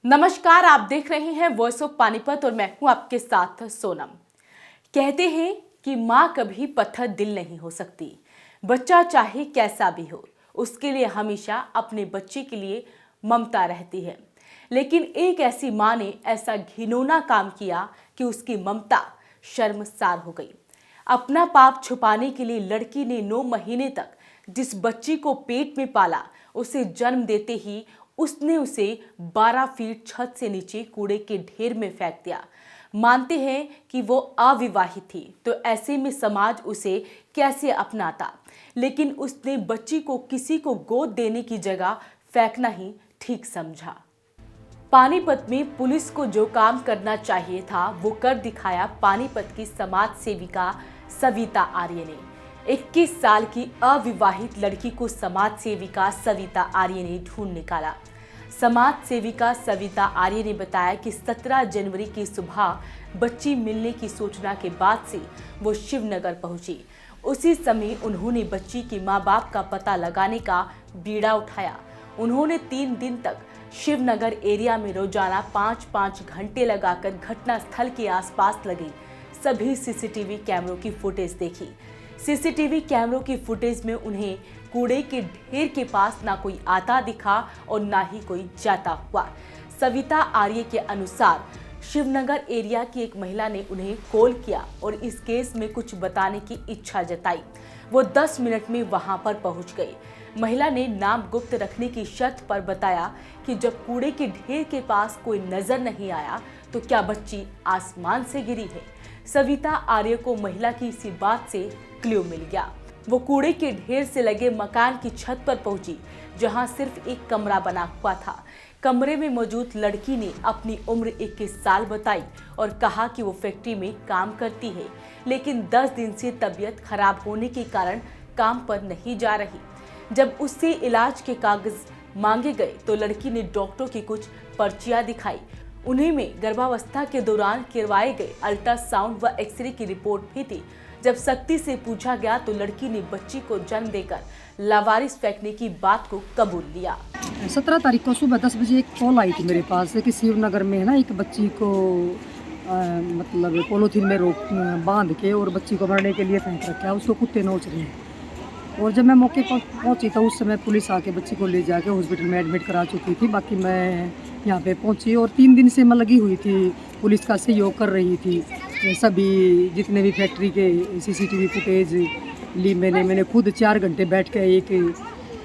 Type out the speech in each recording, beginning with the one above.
नमस्कार, आप देख रहे हैं वॉइस ऑफ पानीपत और मैं हूं आपके साथ सोनम। कहते हैं कि माँ कभी पत्थर दिल नहीं हो सकती। बच्चा चाहे कैसा भी हो, उसके लिए हमेशा अपने बच्चे के लिए ममता रहती है। लेकिन एक ऐसी माँ ने ऐसा घिनौना काम किया कि उसकी ममता शर्मसार हो गई। अपना पाप छुपाने के लिए लड़की ने 9 महीने तक जिस बच्ची को पेट में पाला, उसे जन्म देते ही उसने उसे 12 फीट छत से नीचे कूड़े के ढेर में फेंक दिया। मानते हैं कि वो अविवाहित थी, तो ऐसे में समाज उसे कैसे अपनाता। लेकिन उसने बच्ची को किसी को गोद देने की जगह फेंकना ही ठीक समझा। पानीपत में पुलिस को जो काम करना चाहिए था वो कर दिखाया पानीपत की समाज सेविका सविता आर्य ने। 21 साल की अविवाहित लड़की को समाज सेविका सविता आर्य ने ढूंढ निकाला। समाज सेविका सविता आर्य ने बताया कि 17 जनवरी की सुबह बच्ची मिलने की सूचना के बाद से वो शिवनगर पहुंची। उसी समय उन्होंने बच्ची के माँ बाप का पता लगाने का बीड़ा उठाया। उन्होंने 3 दिन तक शिवनगर एरिया में रोजाना 5-5 घंटे लगाकर घटना स्थल के आसपास लगे सभी सीसीटीवी कैमरों की फुटेज देखी। सीसीटीवी कैमरों की फुटेज में उन्हें कूड़े के ढेर के पास ना कोई आता दिखा और ना ही कोई जाता हुआ। सविता आर्य के अनुसार शिवनगर एरिया की एक महिला ने उन्हें कॉल किया और इस केस में कुछ बताने की इच्छा जताई। वो 10 मिनट में वहां पर पहुंच गई। महिला ने नाम गुप्त रखने की शर्त पर बताया कि जब कूड़े के ढेर के पास कोई नजर नहीं आया तो क्या बच्ची आसमान से गिरी है। सविता आर्य को महिला की इसी बात से क्लू मिल गया। वो कूड़े के ढेर से लगे मकान की छत पर पहुंची, जहां सिर्फ एक कमरा बना हुआ था। कमरे में मौजूद लड़की ने अपनी उम्र 21 साल बताई और कहा कि वो फैक्ट्री में काम करती है, लेकिन 10 दिन से तबीयत खराब होने के कारण काम पर नहीं जा रही। जब उससे इलाज के कागज मांगे गए तो लड़की ने डॉक्टरों की कुछ पर्चियां दिखाई। उन्हीं में गर्भावस्था के दौरान करवाए गए अल्ट्रासाउंड व एक्सरे की रिपोर्ट भी थी। जब सख्ती से पूछा गया तो लड़की ने बच्ची को जन्म देकर लावारिस फेंकने की बात को कबूल लिया। 17 तारीख को सुबह 10 बजे एक कॉल आई थी मेरे पास कि शिवनगर में है ना एक बच्ची को मतलब पॉलीथीन में रोक बांध के और बच्ची को मरने के लिए फेंक रखा है, उसको कुत्ते नोच रहे हैं। और जब मैं मौके पर पहुंची तो उस समय पुलिस आके बच्ची को ले जाके हॉस्पिटल में एडमिट करा चुकी थी। बाकी मैं यहाँ पे पहुंची और 3 दिन से मैं लगी हुई थी, पुलिस का सहयोग कर रही थी। सभी जितने भी फैक्ट्री के सीसीटीवी फुटेज ली मैंने खुद 4 घंटे बैठ के एक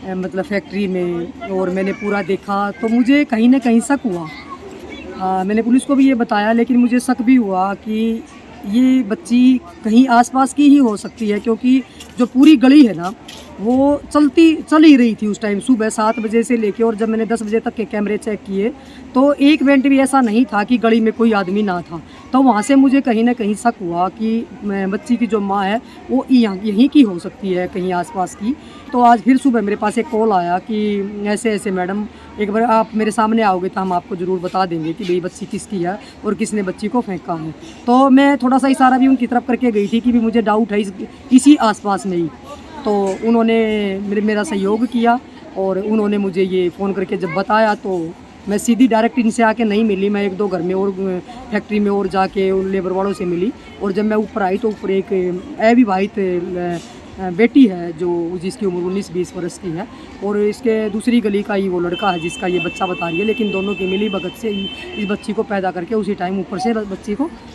मतलब फैक्ट्री में और मैंने पूरा देखा। तो मुझे कहीं ना कहीं शक हुआ। मैंने पुलिस को भी ये बताया, लेकिन मुझे शक भी हुआ कि ये बच्ची कहीं आसपास की ही हो सकती है, क्योंकि जो पूरी गली है ना वो चल ही रही थी उस टाइम सुबह 7 बजे से लेके। और जब मैंने 10 बजे तक के कैमरे चेक किए तो एक मिनट भी ऐसा नहीं था कि गली में कोई आदमी ना था। तो वहाँ से मुझे कहीं ना कहीं शक हुआ कि बच्ची की जो माँ है वो यहीं की हो सकती है, कहीं आसपास की। तो आज फिर सुबह मेरे पास एक कॉल आया कि ऐसे ऐसे मैडम एक बार आप मेरे सामने आओगे तो हम आपको ज़रूर बता देंगे कि भाई बच्ची किसकी है और किसने बच्ची को फेंका है। तो मैं थोड़ा सा इशारा भी उनकी तरफ करके गई थी कि भी मुझे डाउट है इसी आसपास में ही। तो उन्होंने मेरा सहयोग किया और उन्होंने मुझे ये फ़ोन करके जब बताया तो मैं सीधी डायरेक्ट इनसे आके नहीं मिली। मैं 1-2 घर में और फैक्ट्री में और जाके उन लेबर वालों से मिली। और जब मैं ऊपर आई तो ऊपर एक अविवाहित बेटी है जो जिसकी उम्र 19-20 वर्ष की है और इसके दूसरी गली का ही वो लड़का है जिसका ये बच्चा बता रही है। लेकिन दोनों की मिली भगत से इस बच्ची को पैदा करके उसी टाइम ऊपर से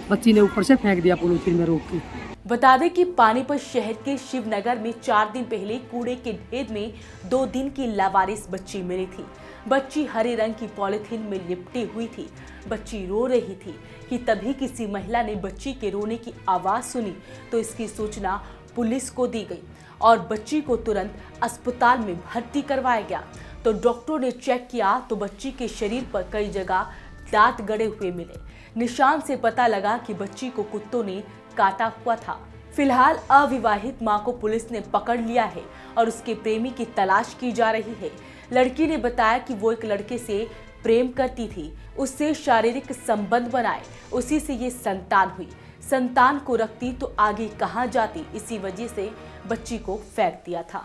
बच्ची ने ऊपर से फेंक दिया पॉलीथीन में रोक के। बता दें कि पानीपत शहर के शिवनगर में 4 दिन पहले कूड़े के ढेर में 2 दिन की लावारिस बच्ची मिली थी। बच्ची हरे रंग की पॉलीथीन में लिपटी हुई थी। बच्ची रो रही थी कि तभी किसी महिला ने बच्ची के रोने की आवाज सुनी तो इसकी सूचना पुलिस को दी गई और बच्ची को तुरंत अस्पताल में भर्ती करवाया गया। तो डॉक्टरों ने चेक किया तो बच्ची के शरीर पर कई जगह दांत गड़े हुए मिले। निशान से पता लगा कि बच्ची को कुत्तों ने काटा हुआ था। फिलहाल अविवाहित मां को पुलिस ने पकड़ लिया है और उसके प्रेमी की तलाश की जा रही है। लड़की ने बताया कि वो एक लड़के से प्रेम करती थी, उससे शारीरिक संबंध बनाए, उसी से ये संतान हुई। संतान को रखती तो आगे कहां जाती, इसी वजह से बच्ची को फेंक दिया था।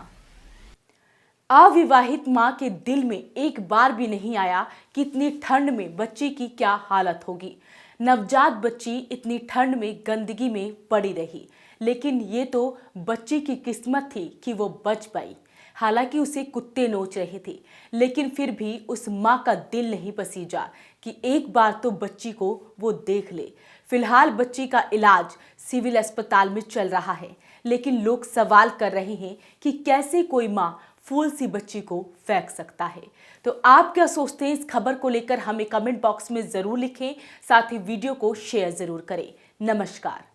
अविवाहित मां के दिल में एक बार भी नहीं आया कि इतनी ठंड में बच्ची की क्या हालत होगी। नवजात बच्ची इतनी ठंड में गंदगी में पड़ी रही, लेकिन ये तो बच्ची की किस्मत थी कि वो बच पाई। हालांकि उसे कुत्ते नोच रहे थे, लेकिन फिर भी उस माँ का दिल नहीं पसीजा कि एक बार तो बच्ची को वो देख ले। फिलहाल बच्ची का इलाज सिविल अस्पताल में चल रहा है, लेकिन लोग सवाल कर रहे हैं कि कैसे कोई माँ फूल सी बच्ची को फेंक सकता है। तो आप क्या सोचते हैं इस खबर को लेकर, हमें कमेंट बॉक्स में जरूर लिखें। साथ ही वीडियो को शेयर जरूर करें। नमस्कार।